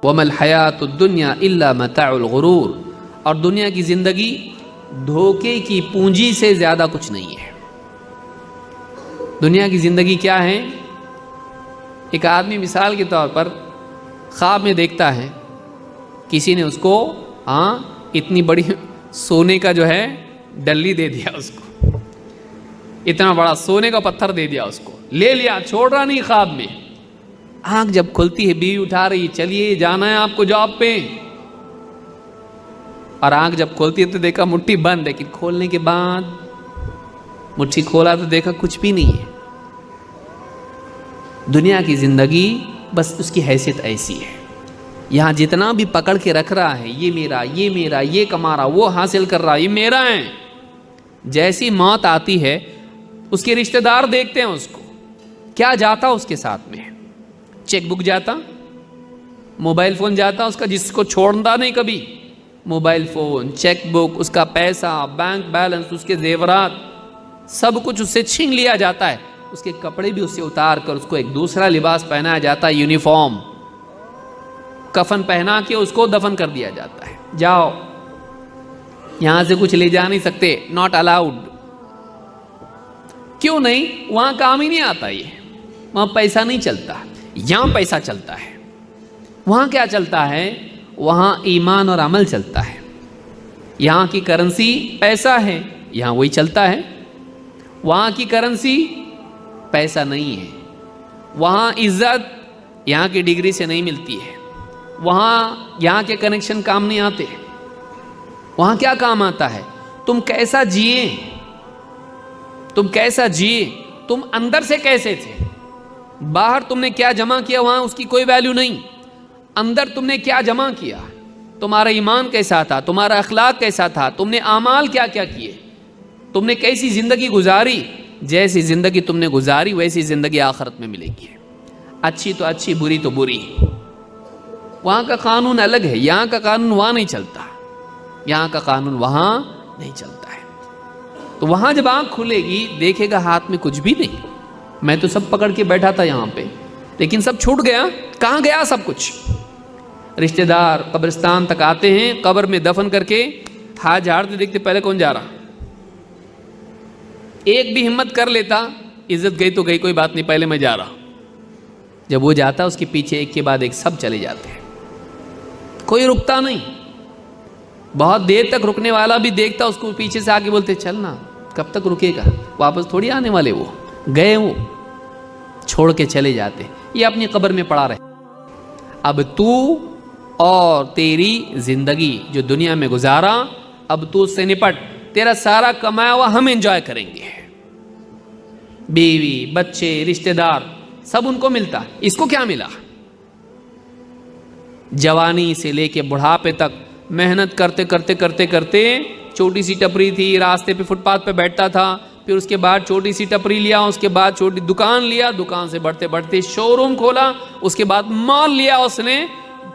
وَمَا الْحَيَاةُ الدُّنْيَا إِلَّا مَتَاعُ الْغُرُورِ، اور دنیا کی زندگی دھوکے کی پونجی سے زیادہ کچھ نہیں ہے۔ دنیا کی زندگی کیا ہے؟ ایک آدمی مثال کے طور پر خواب میں دیکھتا ہے کسی نے اس کو اتنی بڑی سونے کا جو ہے ڈلی دے دیا، اس کو اتنا بڑا سونے کا پتھر دے دیا، اس کو لے لیا، چھوڑ رہا نہیں۔ خواب میں آنکھ جب کھلتی ہے، بیوی اٹھا رہی، چلیے جانا ہے آپ کو جاب پہ، اور آنکھ جب کھولتی ہے تو دیکھا مٹھی بند ہے، لیکن کھولنے کے بعد مٹھی کھولا تو دیکھا کچھ بھی نہیں ہے۔ دنیا کی زندگی بس اس کی حیثیت ایسی ہے، یہاں جتنا بھی پکڑ کے رکھ رہا ہے، یہ میرا، یہ میرا، یہ کما رہا، وہ حاصل کر رہا، یہ میرا ہے۔ جیسی موت آتی ہے اس کے رشتہ دار دیکھتے ہیں اس کو، کیا جاتا اس کے ساتھ میں؟ چیک بک جاتا، موبائل فون جاتا اس کا، جس کو چھوڑتا نہیں کبھی، موبائل فون، چیک بک، اس کا پیسہ، بینک بیلنس، اس کے زیورات، سب کچھ اس سے چھین لیا جاتا ہے۔ اس کے کپڑے بھی اس سے اتار کر اس کو ایک دوسرا لباس پہنایا جاتا ہے، یونیفارم، کفن پہنا کے اس کو دفن کر دیا جاتا ہے۔ جاؤ، یہاں سے کچھ لے جا نہیں سکتے، ناٹ الاؤڈ۔ کیوں نہیں؟ وہاں کام ہی نہیں آتا، یہ وہاں پیسہ نہیں چلتا، یہاں پیسہ چلتا ہے۔ وہاں کیا چلتا ہے؟ وہاں ایمان اور عمل چلتا ہے۔ یہاں کی کرنسی پیسہ ہے، یہاں وہی چلتا ہے۔ وہاں کی کرنسی پیسہ نہیں ہے، وہاں عزت یہاں کی ڈگری سے نہیں ملتی ہے، وہاں یہاں کے کنیکشن کام نہیں آتے۔ وہاں کیا کام آتا ہے؟ تم کیسا جیے، تم کیسا جیے، تم اندر سے کیسے تھے، باہر تم نے کیا جمع کیا، وہاں اس کی کوئی ویلیو نہیں۔ اندر تم نے کیا جمع کیا، تمہارا ایمان کیسا تھا، تمہارا اخلاق کیسا تھا، تم نے اعمال کیا کیا کیے، تم نے کیسی زندگی گزاری۔ جیسی زندگی تم نے گزاری ویسی زندگی آخرت میں ملے گی، اچھی تو اچھی، بری تو بری۔ وہاں کا قانون الگ ہے، یہاں کا قانون وہاں نہیں چلتا، یہاں کا قانون وہاں نہیں چلتا ہے۔ تو وہاں جب آنکھ کھلے گی دیکھے گا ہاتھ میں کچھ بھی نہیں۔ میں تو سب پکڑ کے بیٹھا تھا یہاں پہ، لیکن سب چھوٹ گیا۔ کہاں گیا سب کچھ؟ رشتہ دار قبرستان تک آتے ہیں، قبر میں دفن کر کے ہاتھ جھاڑتے دیکھتے پہلے کون جا رہا۔ ایک بھی ہمت کر لیتا، عزت گئی تو گئی، کوئی بات نہیں، پہلے میں جا رہا۔ جب وہ جاتا اس کے پیچھے ایک کے بعد ایک سب چلے جاتے ہیں، کوئی رکتا نہیں۔ بہت دیر تک رکنے والا بھی دیکھتا اس کو، پیچھے سے آگے بولتے چلنا، کب تک رکے گا، واپس تھوڑی آنے والے، وہ گئے، وہ چھوڑ کے چلے جاتے۔ یہ اپنی قبر میں پڑا رہے۔ اب تو اور تیری زندگی جو دنیا میں گزارا، اب تو اس سے نپٹ، تیرا سارا کمایا ہوا ہم انجوائے کریں گے۔ بیوی، بچے، رشتہ دار، سب ان کو ملتا، اس کو کیا ملا؟ جوانی سے لے کے بڑھاپے تک محنت کرتے کرتے کرتے کرتے، چھوٹی سی ٹپری تھی، راستے پہ فٹ پاتھ پہ بیٹھتا تھا، پھر اس کے بعد چھوٹی سی ٹپری لیا، اس کے بعد چھوٹی دکان لیا، دکان سے بڑھتے بڑھتے شو روم کھولا، اس کے بعد مال لیا اس نے۔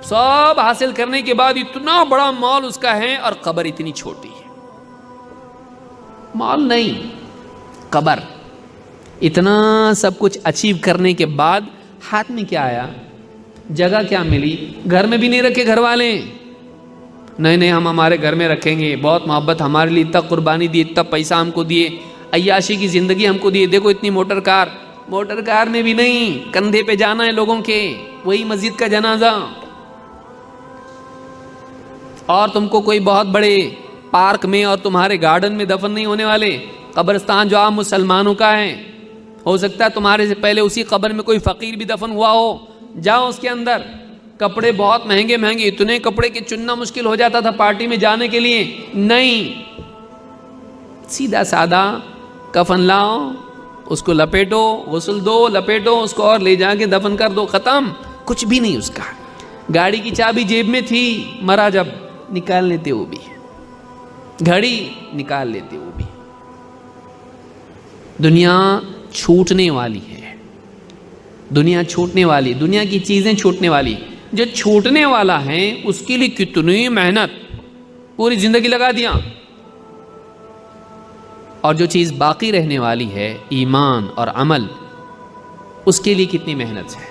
سب حاصل کرنے کے بعد اتنا بڑا مال اس کا ہے، اور قبر اتنی چھوٹی ہے۔ مال نہیں، قبر۔ اتنا سب کچھ اچیو کرنے کے بعد ہاتھ میں کیا آیا؟ جگہ کیا ملی؟ گھر میں بھی نہیں رکھے گھر والے، نہیں ہم ہمارے گھر میں رکھیں گے، بہت محبت، ہمارے لیے اتنا قربانی دی، اتنا پیسہ ہم کو دیے، عیاشی کی زندگی ہم کو دیے، دیکھو اتنی موٹر کار میں بھی نہیں، کندھے پہ جانا ہے لوگوں کے، وہی مسجد کا جنازہ۔ اور تم کو کوئی بہت بڑے پارک میں اور تمہارے گارڈن میں دفن نہیں ہونے والے، قبرستان جو عام مسلمانوں کا ہے، ہو سکتا ہے تمہارے سے پہلے اسی قبر میں کوئی فقیر بھی دفن ہوا ہو، جاؤ اس کے اندر۔ کپڑے بہت مہنگے مہنگے، اتنے کپڑے کہ چننا مشکل ہو جاتا تھا پارٹی میں جانے کے لیے، نہیں، سیدھا سادہ کفن لاؤ، اس کو لپیٹو، غسل دو، لپیٹو اس کو اور لے جا کے دفن کر دو، ختم، کچھ بھی نہیں اس کا۔ گاڑی کی چابی جیب میں تھی، مرا جب نکال لیتے وہ بھی، گھڑی نکال لیتے وہ بھی۔ دنیا چھوٹنے والی ہے، دنیا چھوٹنے والی، دنیا کی چیزیں چھوٹنے والی۔ جو چھوٹنے والا ہے اس کے لیے کتنی محنت، پوری زندگی لگا دیا، اور جو چیز باقی رہنے والی ہے ایمان اور عمل، اس کے لیے کتنی محنت ہے۔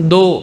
2,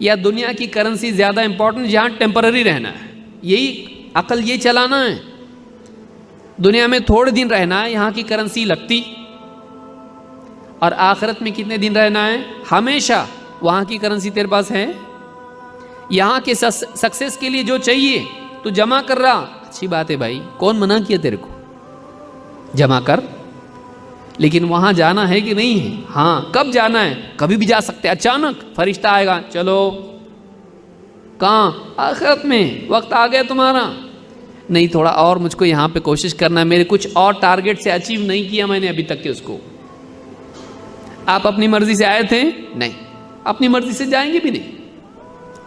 یا دنیا کی کرنسی زیادہ امپورٹنٹ جہاں ٹیمپرری رہنا ہے؟ یہی عقل یہ چلانا ہے. دنیا میں تھوڑے دن رہنا ہے، یہاں کی کرنسی لگتی، اور آخرت میں کتنے دن رہنا ہے؟ ہمیشہ. وہاں کی کرنسی تیرے پاس ہے؟ یہاں کے سکسیس کے لیے جو چاہیے تو جمع کر رہا، اچھی بات ہے بھائی، کون منع کیا تیرے کو؟ جمع کر. لیکن وہاں جانا ہے کہ نہیں ہے؟ ہاں. کب جانا ہے؟ کبھی بھی جا سکتے. اچانک فرشتہ آئے گا، چلو. کہاں؟ آخرت میں. وقت آ گیا تمہارا. نہیں، تھوڑا اور مجھ کو یہاں پہ کوشش کرنا ہے، میرے کچھ اور ٹارگٹ سے اچیو نہیں کیا میں نے ابھی تک کہ اس کو. آپ اپنی مرضی سے آئے تھے؟ نہیں. اپنی مرضی سے جائیں گے بھی نہیں.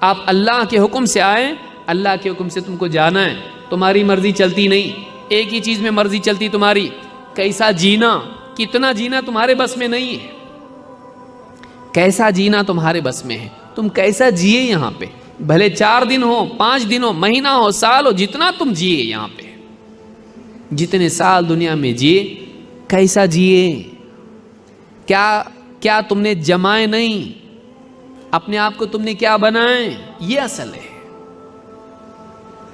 آپ اللہ کے حکم سے آئے، اللہ کے حکم سے تم کو جانا ہے. تمہاری مرضی چلتی نہیں. ایک ہی چیز میں مرضی چلتی تمہاری، کیسا جینا، کتنا جینا تمہارے بس میں نہیں ہے. کیسا جینا تمہارے بس میں ہے. تم کیسا جیے یہاں پہ، بھلے 4 دن ہو، 5 دن ہو، مہینہ ہو، سال ہو، جتنا تم جیے یہاں پہ، جتنے سال دنیا میں جیے، کیسا جیے. کیا تم نے جمائے نہیں، اپنے آپ کو تم نے کیا بنائے، یہ اصل ہے.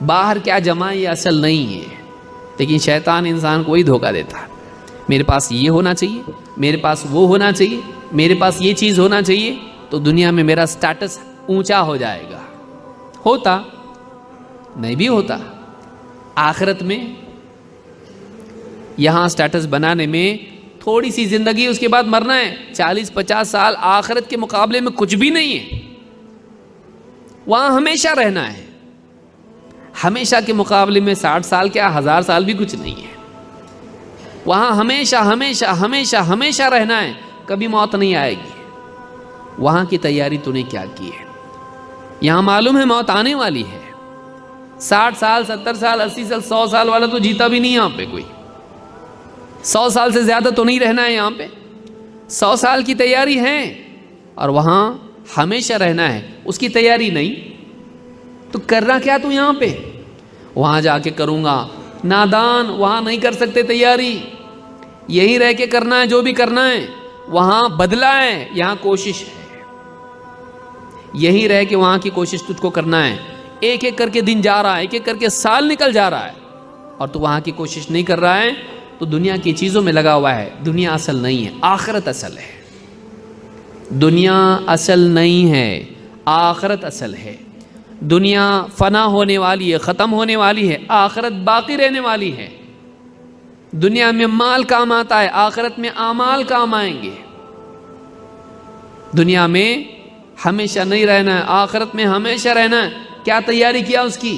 باہر کیا جمائے یہ اصل نہیں ہے. لیکن شیطان انسان کو وہی دھوکہ دیتا ہے. میرے پاس یہ ہونا چاہیے، میرے پاس وہ ہونا چاہیے، میرے پاس یہ چیز ہونا چاہیے تو دنیا میں میرا سٹیٹس اونچا ہو جائے گا. ہوتا نہیں بھی ہوتا. آخرت میں یہاں سٹیٹس بنانے میں تھوڑی سی زندگی، اس کے بعد مرنا ہے. 40-50 سال آخرت کے مقابلے میں کچھ بھی نہیں ہے. وہاں ہمیشہ رہنا ہے. ہمیشہ کے مقابلے میں 60 سال کیا 1000 سال بھی کچھ نہیں ہے. وہاں ہمیشہ ہمیشہ ہمیشہ ہمیشہ رہنا ہے، کبھی موت نہیں آئے گی. وہاں کی تیاری تو نے کیا کی ہے؟ یہاں معلوم ہے موت آنے والی ہے. 60 سال 70 سال 80 سال 100 سال والا تو جیتا بھی نہیں یہاں پہ کوئی. 100 سال سے زیادہ تو نہیں رہنا ہے یہاں پہ. 100 سال کی تیاری ہے، اور وہاں ہمیشہ رہنا ہے، اس کی تیاری نہیں. تو کرنا کیا تو یہاں پہ؟ وہاں جا کے کروں گا. نادان، وہاں نہیں کر سکتے تیاری. یہی رہ کے کرنا ہے جو بھی کرنا ہے. وہاں بدلہ ہے، یہاں کوشش ہے. یہی رہ کے وہاں کی کوشش تجھ کو کرنا ہے. ایک ایک کر کے دن جا رہا ہے، ایک ایک کر کے سال نکل جا رہا ہے، اور تو وہاں کی کوشش نہیں کر رہا ہے تو دنیا کی چیزوں میں لگا ہوا ہے. دنیا اصل نہیں ہے، آخرت اصل ہے. دنیا اصل نہیں ہے، آخرت اصل ہے. دنیا فنا ہونے والی ہے، ختم ہونے والی ہے. آخرت باقی رہنے والی ہے. دنیا میں مال کام آتا ہے، آخرت میں اعمال کام آئیں گے. دنیا میں ہمیشہ نہیں رہنا ہے، آخرت میں ہمیشہ رہنا ہے. کیا تیاری کیا اس کی؟